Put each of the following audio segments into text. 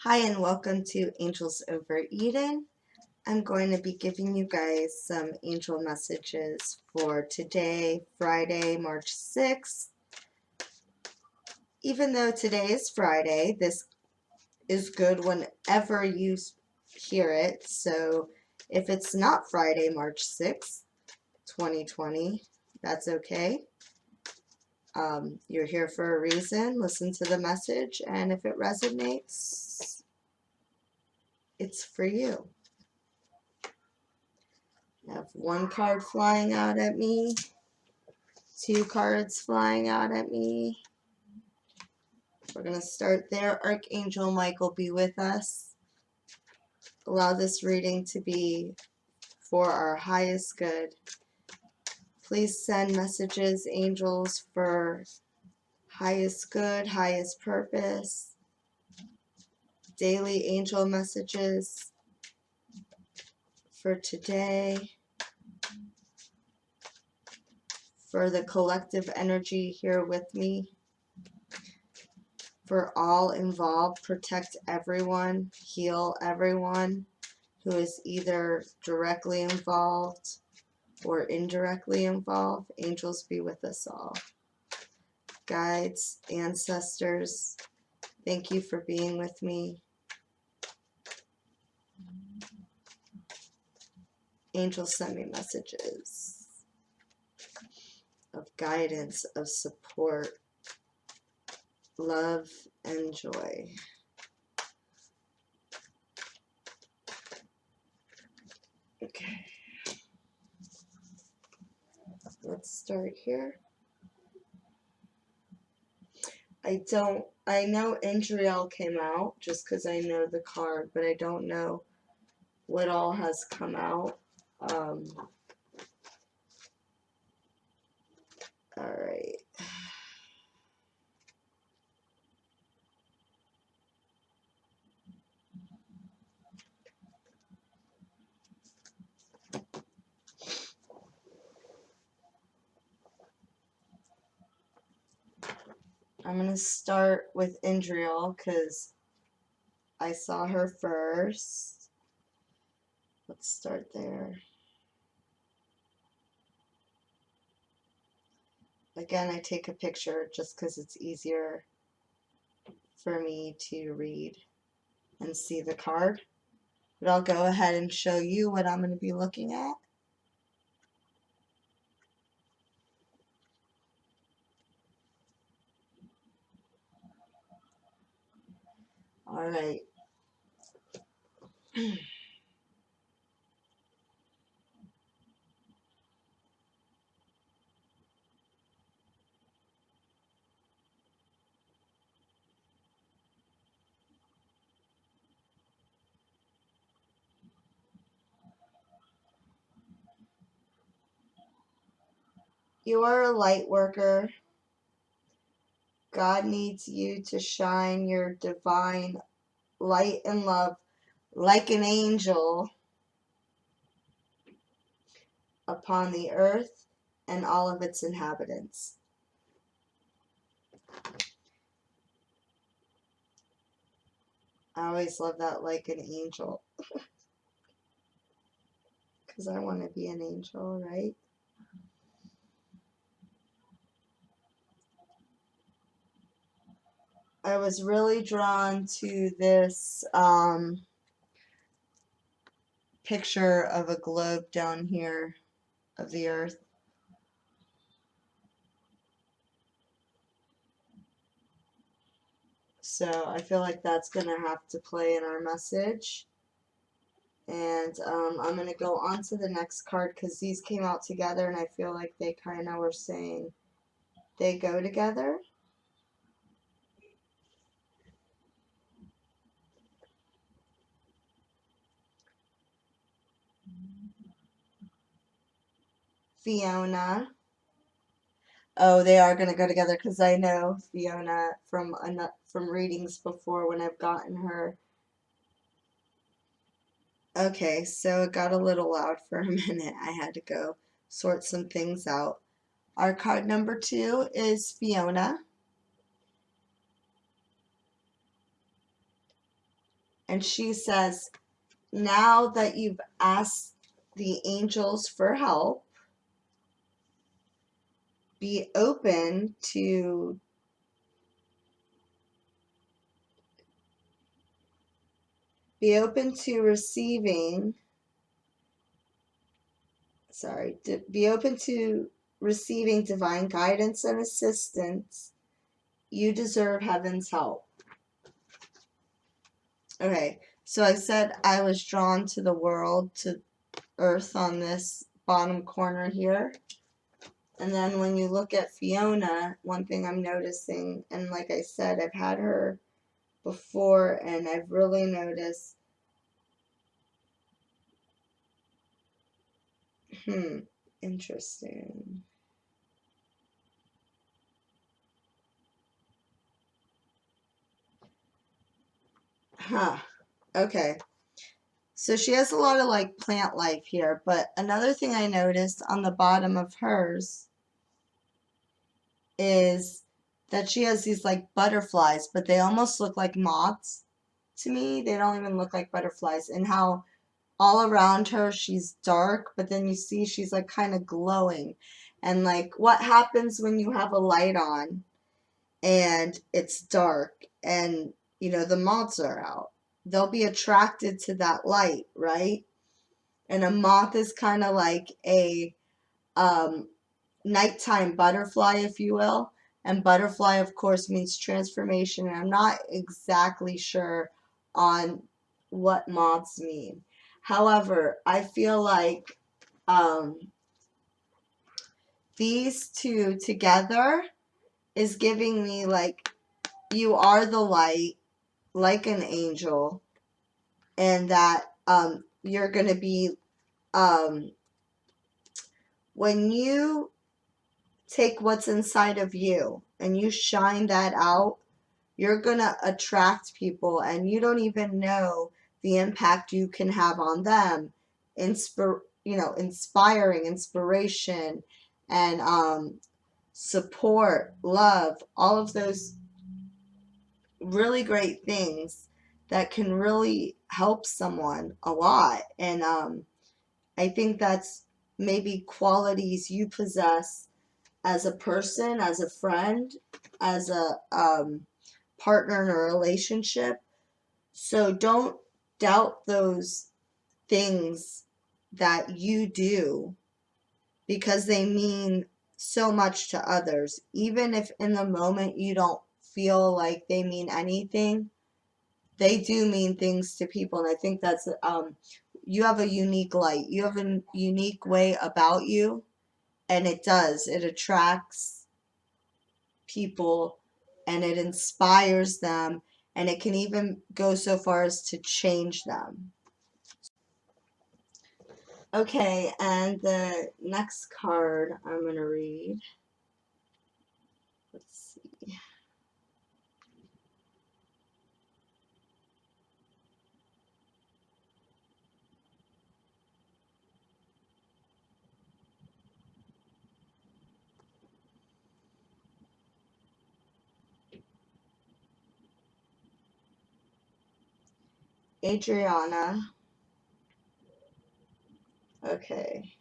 Hi and welcome to Angels Over Eden. I'm going to be giving you guys some angel messages for today, Friday, March 6th. Even though today is Friday, this is good whenever you hear it. So if it's not Friday, March 6th, 2020, that's okay. You're here for a reason. Listen to the message, and if it resonates, it's for you. I have one card flying out at me, two cards flying out at me. We're going to start there. Archangel Michael be with us. Allow this reading to be for our highest good. Please send messages, angels, for highest good, highest purpose. Daily angel messages for today. For the collective energy here with me. For all involved, protect everyone, heal everyone who is either directly involved or indirectly involved. Angels be with us all. Guides, ancestors, thank you for being with me. Angels send me messages of guidance, of support, love, and joy. Okay. Let's start here. I know Indriel came out just because I know the card, but I don't know what all has come out. Alright. I'm going to start with Indriel because I saw her first. Let's start there. Again, I take a picture just because it's easier for me to read and see the card. But I'll go ahead and show you what I'm going to be looking at. Alright. You are a light worker. God needs you to shine your divine light and love like an angel upon the earth and all of its inhabitants. I always love that, like an angel, because I want to be an angel, right? I was really drawn to this picture of a globe down here of the earth. So I feel like that's going to have to play in our message. And I'm going to go on to the next card because these came out together and I feel like they kind of were saying they go together. Fiona. Oh, they are going to go together because I know Fiona from readings before when I've gotten her. Okay, so it got a little loud for a minute. I had to go sort some things out. Our card number 2 is Fiona. And she says, now that you've asked the angels for help, be open to receiving, be open to receiving divine guidance and assistance. You deserve heaven's help. Okay, so I said I was drawn to the world, to Earth on this bottom corner here. And then when you look at Fiona, one thing I'm noticing, and like I said, I've had her before, and I've really noticed, interesting. Okay. So she has a lot of like plant life here, but another thing I noticed on the bottom of hers is that she has these like butterflies, but they almost look like moths to me. They don't even look like butterflies. And how all around her she's dark, but then you see she's like kind of glowing. And like what happens when you have a light on and it's dark and the moths are out? They'll be attracted to that light, right? And a moth is kind of like a nighttime butterfly, if you will. And butterfly, of course, means transformation. And I'm not exactly sure on what moths mean. However, I feel like these two together is giving me like, you are the light, like an angel, and that you're going to be, when you take what's inside of you and you shine that out, you're going to attract people, and you don't even know the impact you can have on them. Inspiring, inspiration, and support, love, all of those really great things that can really help someone a lot. And I think that's maybe qualities you possess as a person, as a friend, as a partner in a relationship. So don't doubt those things that you do, because they mean so much to others. Even if in the moment you don't feel like they mean anything, they do mean things to people. And I think that's, you have a unique light. You have a unique way about you, and it attracts people, and it inspires them, and it can even go so far as to change them. Okay, and the next card I'm going to read, let's see. Adriana. Okay.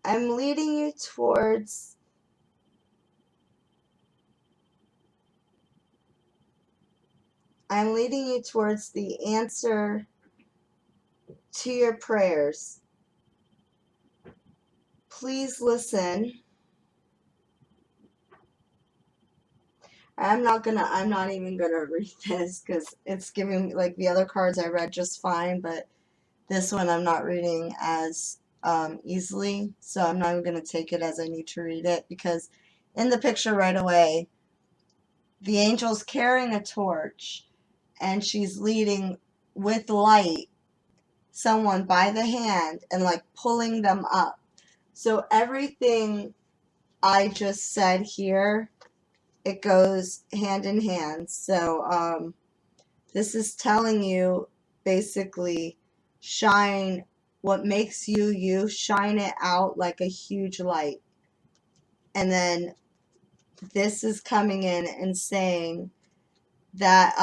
I'm leading you towards the answer to your prayers. Please listen. I'm not even gonna read this because it's giving, like, the other cards I read just fine, but this one I'm not reading as easily, so I'm not even gonna take it as I need to read it, because in the picture right away, the angel's carrying a torch, and she's leading with light someone by the hand and like pulling them up. So everything I just said here, it goes hand in hand. So this is telling you basically, shine what makes you you, shine it out like a huge light. And then this is coming in and saying that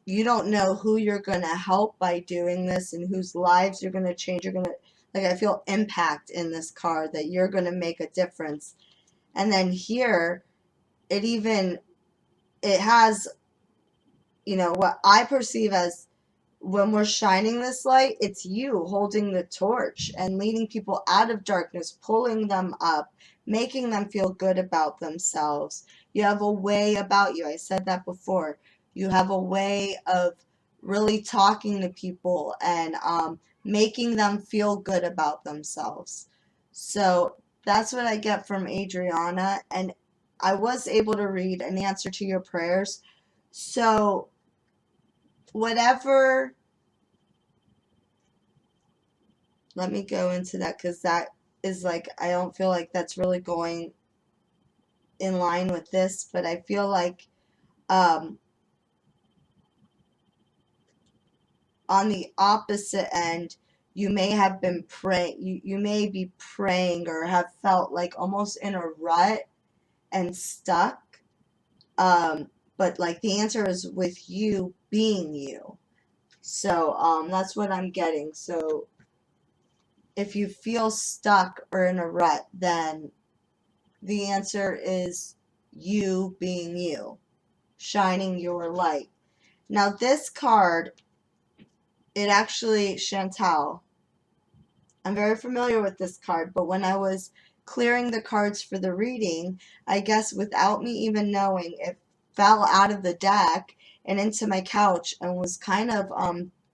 you don't know who you're going to help by doing this and whose lives you're going to change. You're going to, like, I feel impact in this card, that you're going to make a difference. And then here, it has, what I perceive as, when we're shining this light, it's you holding the torch and leading people out of darkness, pulling them up, making them feel good about themselves. You have a way about you. I said that before. You have a way of really talking to people and making them feel good about themselves. So that's what I get from Adriana. And I was able to read an answer to your prayers. So whatever, let me go into that, because that is like, I don't feel like that's really going in line with this, but I feel like on the opposite end, you may have been praying, you may be praying or have felt like almost in a rut and stuck. But like the answer is with you being you. So that's what I'm getting. So if you feel stuck or in a rut, then the answer is you being you, shining your light. Now this card, it actually, Chantal, I'm very familiar with this card, but when I was clearing the cards for the reading, I guess without me even knowing, it fell out of the deck and into my couch and was kind of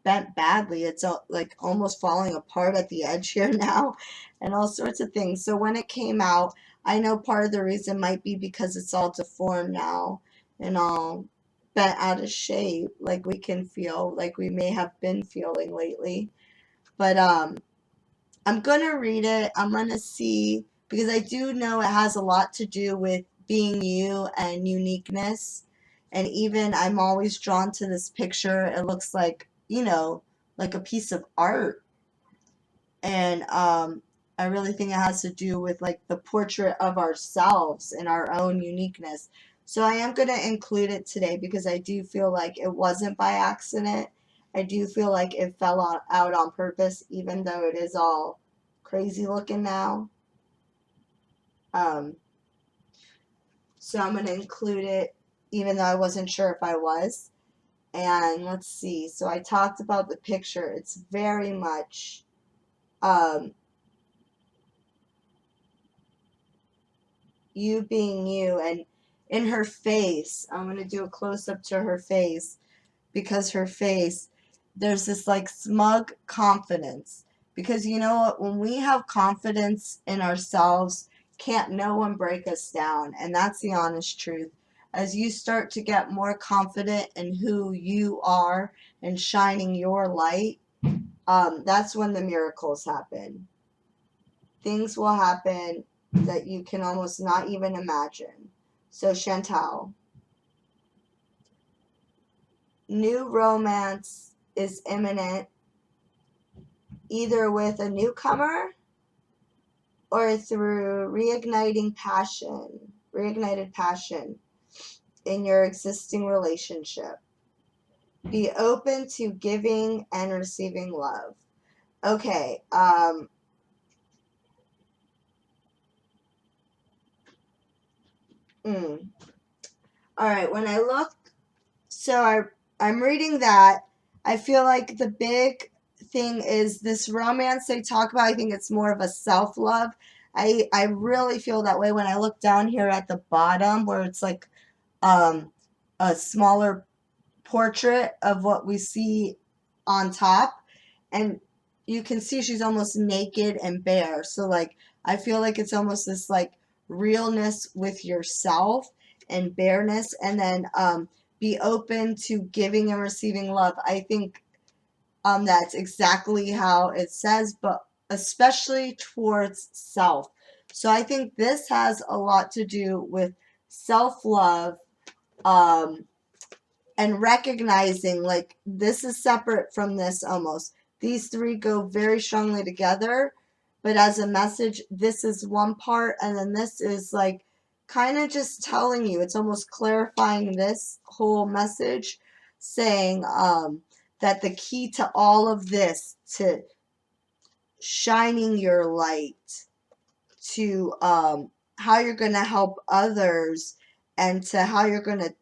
bent badly. It's like almost falling apart at the edge here now and all sorts of things. So when it came out, I know part of the reason might be because it's all deformed now and all bent out of shape, like we can feel, like we may have been feeling lately. But I'm gonna read it. I'm gonna see, because I do know it has a lot to do with being you and uniqueness. And even I'm always drawn to this picture. It looks like, like a piece of art. And I really think it has to do with like the portrait of ourselves and our own uniqueness. So I am gonna include it today because I do feel like it wasn't by accident. I do feel like it fell out on purpose, even though it is all crazy looking now. Um, so I'm going to include it, even though I wasn't sure if I was. And let's see. So I talked about the picture. It's very much you being you. And in her face, I'm going to do a close up to her face, because her face, there's this like smug confidence. Because you know what? When we have confidence in ourselves, can't no one break us down. And that's the honest truth. As you start to get more confident in who you are and shining your light, that's when the miracles happen. Things will happen that you can almost not even imagine. So, Chantal, new romance is imminent, either with a newcomer or through reignited passion in your existing relationship. Be open to giving and receiving love. Okay, all right, when I look, I'm reading that. I feel like the big thing is this romance they talk about. I think it's more of a self-love. I really feel that way when I look down here at the bottom, where it's like um, a smaller portrait of what we see on top, and you can see she's almost naked and bare. So like I feel like it's almost this like realness with yourself and bareness, and then be open to giving and receiving love. I think that's exactly how it says, but especially towards self. So I think this has a lot to do with self-love, um, and recognizing like this is separate from this almost. These three go very strongly together, but as a message, this is one part, and then this is like kind of just telling you, it's almost clarifying this whole message, saying that the key to all of this, to shining your light, to how you're going to help others, and to how you're going to,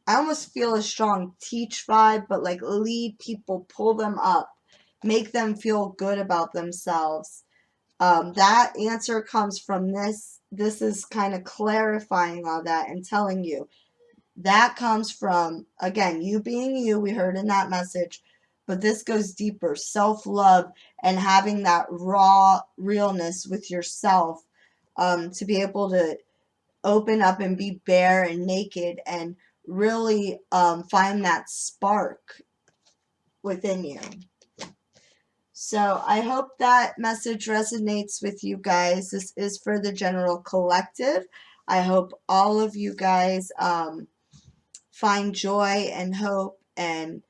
I almost feel a strong teach vibe, but like lead people, pull them up, make them feel good about themselves. That answer comes from this. This is kind of clarifying all that and telling you that comes from, again, you being you, we heard in that message, but this goes deeper. Self-love and having that raw realness with yourself, to be able to open up and be bare and naked and really find that spark within you. So I hope that message resonates with you guys. This is for the general collective. I hope all of you guys find joy and hope, and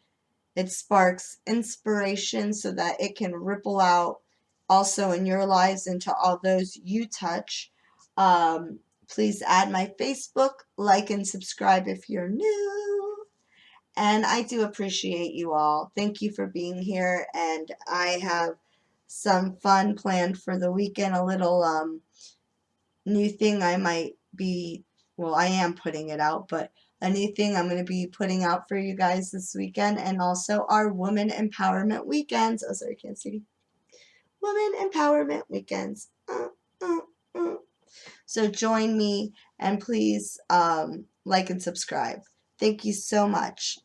it sparks inspiration so that it can ripple out also in your lives into all those you touch. Please add my Facebook, like and subscribe if you're new. And I do appreciate you all. Thank you for being here. And I have some fun planned for the weekend. A little new thing I might be, well, I am putting it out, but a new thing I'm going to be putting out for you guys this weekend. And also our Women Empowerment Weekends. Oh, sorry, can't see. Women Empowerment Weekends. Uh, uh. So join me, and please like and subscribe. Thank you so much.